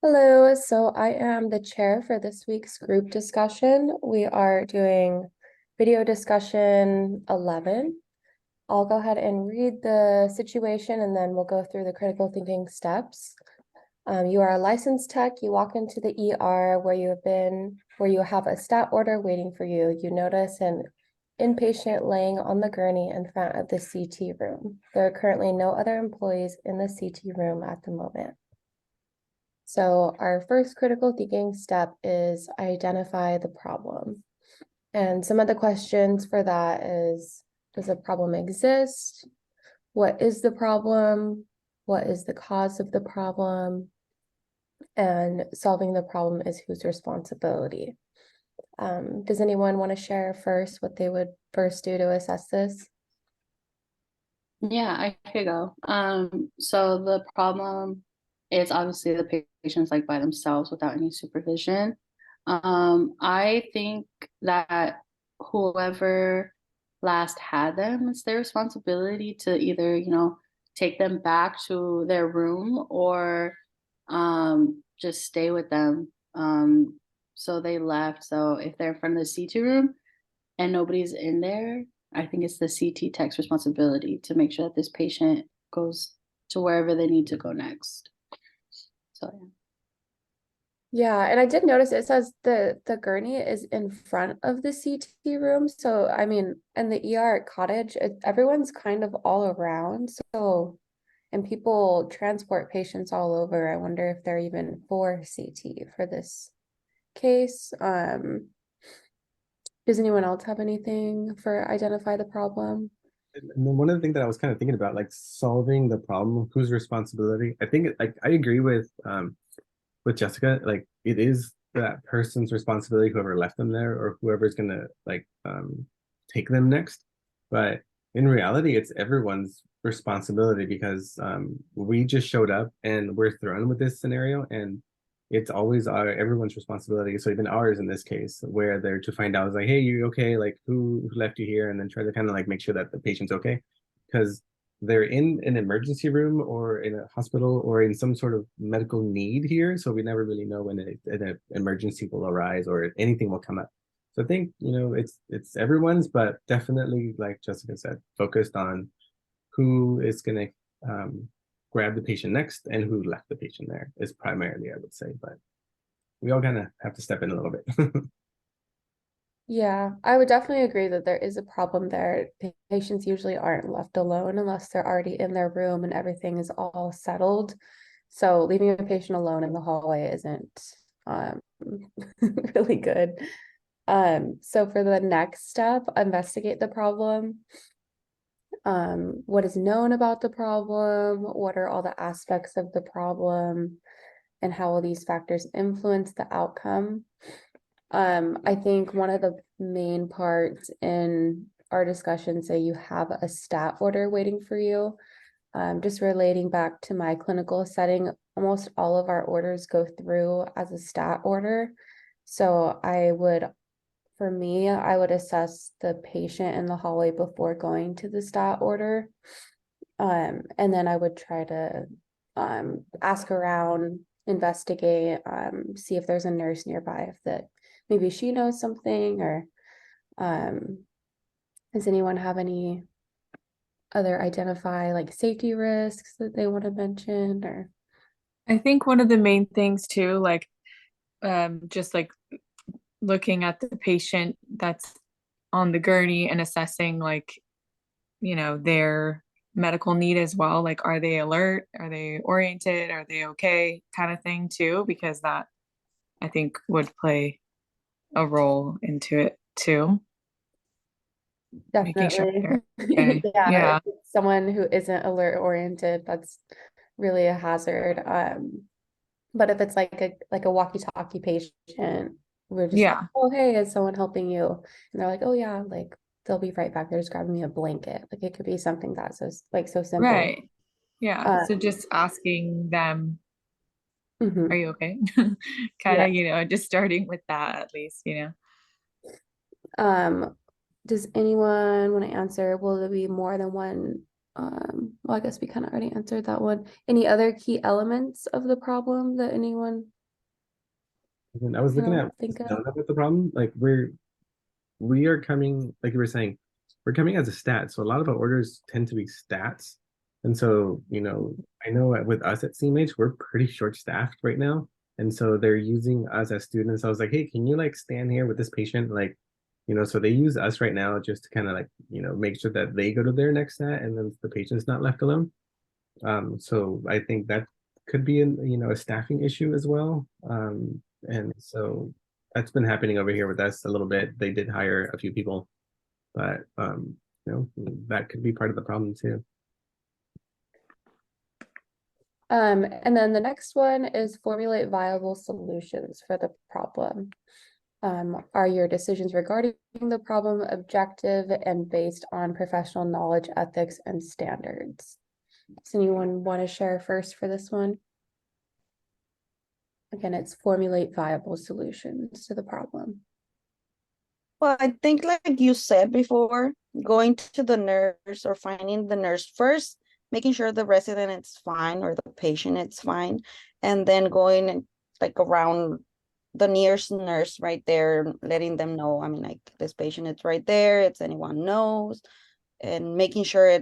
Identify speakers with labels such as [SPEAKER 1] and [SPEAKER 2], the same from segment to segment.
[SPEAKER 1] Hello, so I am the chair for this week's group discussion. We are doing video discussion 11. I'll go ahead and read the situation and then we'll go through the critical thinking steps. You are a licensed tech. You walk into the ER where you have a stat order waiting for you. You notice an inpatient laying on the gurney in front of the CT room. There are currently no other employees in the CT room at the moment. So our first critical thinking step is identify the problem. And some of the questions for that is, does a problem exist? What is the problem? What is the cause of the problem? And solving the problem is whose responsibility. Does anyone want to share first what they would first do to assess this?
[SPEAKER 2] Yeah, I could go. So the problem is obviously the patient's like by themselves without any supervision. I think that whoever last had them, it's their responsibility to either, take them back to their room or just stay with them. So they left. So if they're in front of the C2 room and nobody's in there, I think it's the CT tech's responsibility to make sure that this patient goes to wherever they need to go next. So yeah.
[SPEAKER 1] Yeah, and I did notice it says the gurney is in front of the CT room. So I mean, and the ER at Cottage, everyone's kind of all around. So, and people transport patients all over. I wonder if they're even for CT for this case. Does anyone else have anything for identify the problem?
[SPEAKER 3] And then one of the things that I was kind of thinking about, like solving the problem, whose responsibility. I think like I agree with Jessica. Like it is that person's responsibility, whoever left them there or whoever's gonna take them next. But in reality, it's everyone's responsibility because we just showed up and we're thrown with this scenario, and it's always everyone's responsibility. So even ours in this case, where they're to find out, is like, hey, you okay? Like who left you here? And then try to kind of like make sure that the patient's okay, because they're in an emergency room or in a hospital or in some sort of medical need here. So we never really know when an emergency will arise or if anything will come up. So I think, it's everyone's, but definitely, like Jessica said, focused on who is going to grab the patient next and who left the patient there is primarily, I would say. But we all kind of have to step in a little bit.
[SPEAKER 1] Yeah, I would definitely agree that there is a problem there. Patients usually aren't left alone unless they're already in their room and everything is all settled. So leaving a patient alone in the hallway isn't um, really good. So for the next step, investigate the problem. What is known about the problem? What are all the aspects of the problem? And how will these factors influence the outcome? I think one of the main parts in our discussion say you have a stat order waiting for you. Just relating back to my clinical setting, almost all of our orders go through as a stat order. So for me, I would assess the patient in the hallway before going to the stat order. And then I would try to ask around, investigate, see if there's a nurse nearby, if that maybe she knows something, or does anyone have any other identify like safety risks that they want to mention or
[SPEAKER 4] I think one of the main things too, like just like looking at the patient that's on the gurney and assessing like, their medical need as well. Like, are they alert? Are they oriented? Are they okay? Kind of thing too, because that I think would play a role into it too. Making sure
[SPEAKER 1] definitely
[SPEAKER 4] they're okay.
[SPEAKER 1] yeah, if
[SPEAKER 4] Yeah.
[SPEAKER 1] it's someone who isn't alert oriented, that's really a hazard. But if it's like a walkie-talkie patient, we're just like,
[SPEAKER 4] Yeah.
[SPEAKER 1] oh hey, is someone helping you? And they're like, oh yeah, like they'll be right back. They're just grabbing me a blanket. Like it could be something that's so simple.
[SPEAKER 4] Right. Yeah. So
[SPEAKER 1] Um,
[SPEAKER 4] just asking them, are
[SPEAKER 1] mhm.
[SPEAKER 4] you okay? Kind
[SPEAKER 1] Yeah.
[SPEAKER 4] of, just starting with that at least.
[SPEAKER 1] Um, does anyone want to answer? Will there be more than one? Well, I guess we kind of already answered that one. Any other key elements of the problem that anyone
[SPEAKER 3] And I was
[SPEAKER 1] I
[SPEAKER 3] looking at
[SPEAKER 1] don't think of.
[SPEAKER 3] known about the problem. Like we are coming, like you were saying, we're coming as a stat. So a lot of our orders tend to be stats. And so, I know with us at CMH, we're pretty short staffed right now. And so they're using us as students. I was like, hey, can you like stand here with this patient? Like, so they use us right now just to kind of like, make sure that they go to their next stat and then the patient's not left alone. So I think that could be a staffing issue as well. And so that's been happening over here with us a little bit. They did hire a few people, but that could be part of the problem too.
[SPEAKER 1] And then the next one is formulate viable solutions for the problem. Are your decisions regarding the problem objective and based on professional knowledge, ethics, and standards? Does anyone want to share first for this one? Again, it's formulate viable solutions to the problem.
[SPEAKER 5] Well, I think like you said before, going to the nurse or finding the nurse first, making sure the resident is fine or the patient is fine, and then going and like around the nearest nurse right there, letting them know, I mean, like this patient is right there, it's anyone knows, and making sure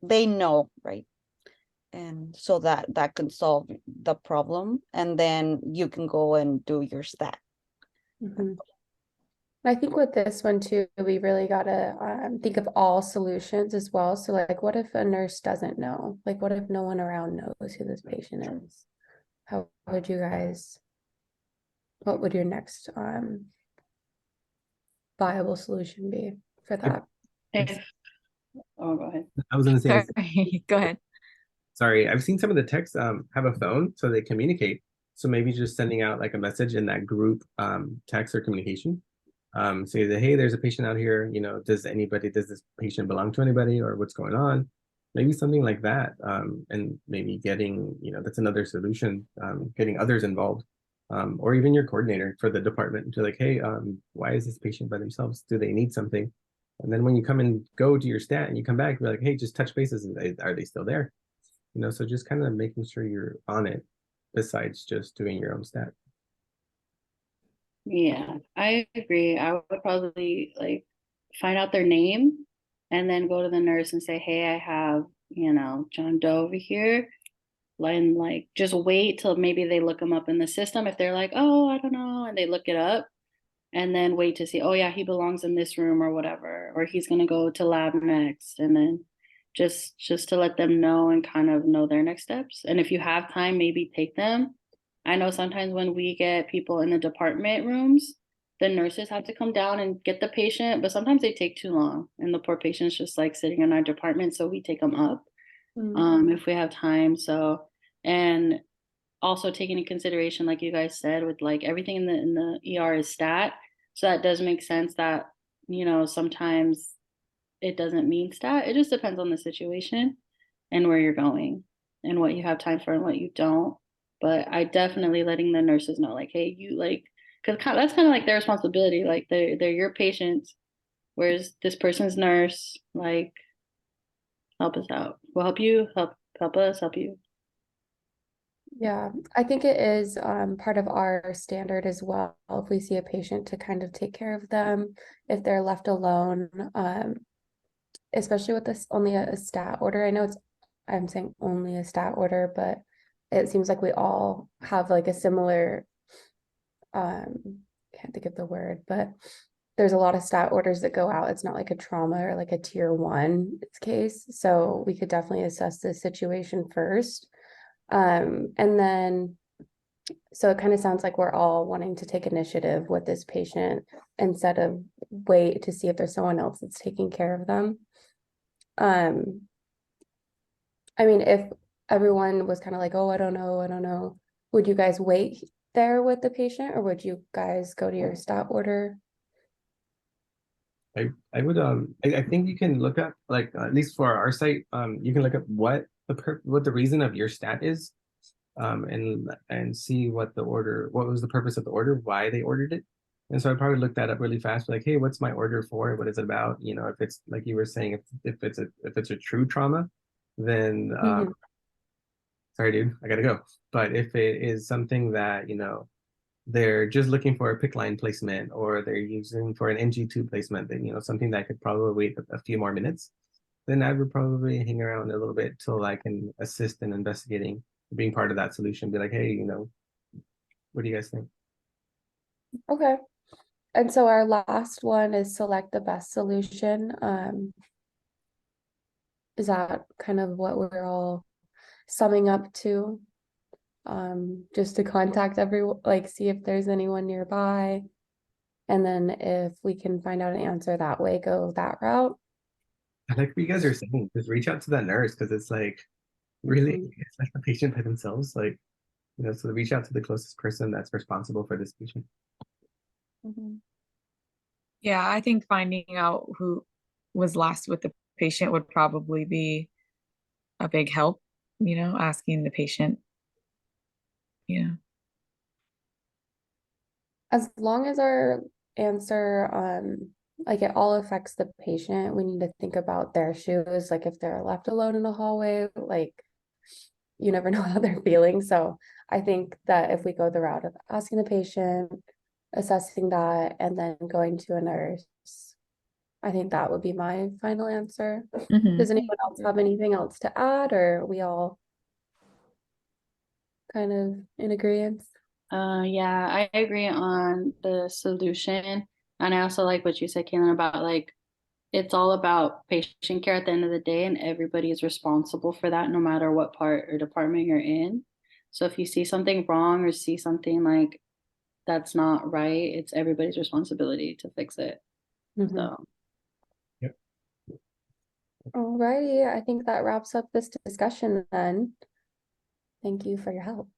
[SPEAKER 5] they know, right? And so that can solve the problem, and then you can go and do your stat.
[SPEAKER 1] Mhm. I think with this one too, we really gotta think of all solutions as well. So like, what if a nurse doesn't know? Like, what if no one around knows who this patient is? How would you guys, what would your next viable solution be for that?
[SPEAKER 2] Oh, go ahead.
[SPEAKER 3] I was going to say,
[SPEAKER 4] Sorry, go ahead.
[SPEAKER 3] sorry, I've seen some of the techs have a phone so they communicate. So maybe just sending out like a message in that group text or communication. Say that, hey, there's a patient out here, does this patient belong to anybody or what's going on? Maybe something like that. And maybe getting, that's another solution, getting others involved. Or even your coordinator for the department to like, hey, why is this patient by themselves? Do they need something? And then when you come and go to your stat and you come back, be like, hey, just touch bases. Are they still there? So just kind of making sure you're on it besides just doing your own stat.
[SPEAKER 2] Yeah, I agree. I would probably like find out their name and then go to the nurse and say, hey, I have, John Doe over here. And like just wait till maybe they look him up in the system. If they're like, oh, I don't know, and they look it up, and then wait to see, oh yeah, he belongs in this room or whatever, or he's gonna go to lab next, and then just to let them know and kind of know their next steps. And if you have time, maybe take them. I know sometimes when we get people in the department rooms, the nurses have to come down and get the patient, but sometimes they take too long and the poor patient's just like sitting in our department, so we take them up if we have time. So, and also taking into consideration, like you guys said, with like everything in the ER is stat. So that does make sense that, sometimes it doesn't mean stat. It just depends on the situation and where you're going and what you have time for and what you don't. But I definitely letting the nurses know, like, hey, you like, because that's kind of like their responsibility. Like they're your patients. Where's this person's nurse? Like, help us out. We'll help you. Help us. Help you.
[SPEAKER 1] Yeah, I think it is part of our standard as well. If we see a patient to kind of take care of them, if they're left alone, especially with this only a stat order. I know I'm saying only a stat order, but it seems like we all have like a similar, can't think of the word, but there's a lot of stat orders that go out. It's not like a trauma or like a tier 1 case. So we could definitely assess the situation first. And then, so it kind of sounds like we're all wanting to take initiative with this patient instead of wait to see if there's someone else that's taking care of them. I mean, if everyone was kind of like, oh, I don't know, would you guys wait there with the patient or would you guys go to your stat order?
[SPEAKER 3] I would I think you can look up like at least for our site you can look up what the reason of your stat is and see what was the purpose of the order, why they ordered it. And so I probably look that up really fast, like, hey, what's my order for? What is it about? If it's like you were saying, if it's a true trauma, then sorry, dude, I gotta go. But if it is something that they're just looking for a pick line placement, or they're using for an NG2 placement, then something that could probably wait a few more minutes, then I would probably hang around a little bit till I can assist in investigating, being part of that solution. Be like, hey, what do you guys think?
[SPEAKER 1] Okay. And so our last one is select the best solution. Is that kind of what we're all summing up to? Just to contact everyone, like see if there's anyone nearby. And then if we can find out an answer that way, go that route.
[SPEAKER 3] I like what you guys are saying. Just reach out to that nurse, because it's like really,
[SPEAKER 1] Mhm.
[SPEAKER 3] it's like the patient by themselves. Like, so reach out to the closest person that's responsible for this patient.
[SPEAKER 4] Yeah, I think finding out who was last with the patient would probably be a big help, asking the patient. Yeah.
[SPEAKER 1] As long as our answer, like it all affects the patient, we need to think about their shoes. Like if they're left alone in a hallway, like you never know how they're feeling. So I think that if we go the route of asking the patient, assessing that, and then going to a nurse, I think that would be my final answer.
[SPEAKER 4] Mhm.
[SPEAKER 1] Does anyone else have anything else to add, or are we all kind of in agreement?
[SPEAKER 2] Yeah, I agree on the solution. And I also like what you said, Kaylin, about like it's all about patient care at the end of the day, and everybody is responsible for that, no matter what part or department you're in. So if you see something wrong or see something like that's not right, it's everybody's responsibility to fix it.
[SPEAKER 1] Mhm.
[SPEAKER 2] So
[SPEAKER 3] Yep.
[SPEAKER 1] Alrighty, I think that wraps up this discussion then. Thank you for your help.